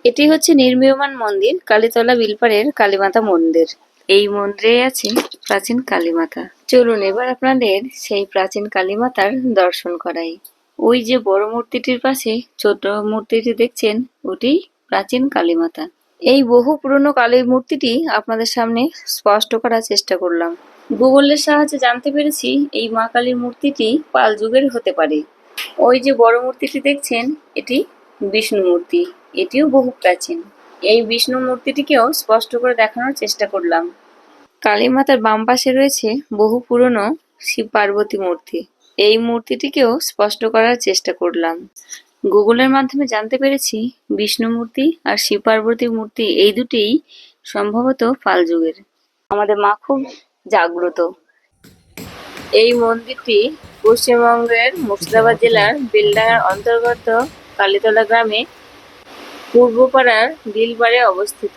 এটি হচ্ছে নির্মীয়মান মন্দির কালীতলা বিলপাড়ের কালীমাতা মন্দির। এই মন্দিরে আছে প্রাচীন কালীমাতা। চলুন এবার আপনাদের সেই প্রাচীন কালীমাতার দর্শন করাই। ওই যে বড় মূর্তিটির পাশে ছোট মূর্তিটি দেখছেন, ওটি প্রাচীন কালীমাতা। এই বহু পুরনো কালী মূর্তিটি আপনাদের সামনে স্পষ্ট করার চেষ্টা করলাম। গুগলের সাহায্যে জানতে পেরেছি এই মা কালীর মূর্তিটি পাল যুগের হতে পারে। ওই যে বড় মূর্তিটি দেখছেন, এটি বিষ্ণু মূর্তি। এটিও বহু প্রাচীন। এই বিষ্ণু মূর্তিটিকেও স্পষ্ট করে দেখানোর চেষ্টা করলাম। কালী মাতার বাম পাশে রয়েছে বহু পুরনো শিব পার্বতী মূর্তি। এই মূর্তিটিকেও স্পষ্ট করার চেষ্টা করলাম। গুগলের মাধ্যমে জানতে পেরেছি বিষ্ণু মূর্তি আর শিব পার্বতী মূর্তি এই দুটিই সম্ভবত পাল যুগের। আমাদের মা খুব জাগ্রত। এই মন্দিরটি পশ্চিমবঙ্গের মুর্শিদাবাদ জেলার বেলডাঙ্গার অন্তর্গত কালীতলা গ্রামে পূর্বপাড়ার বিলপাড়ে অবস্থিত।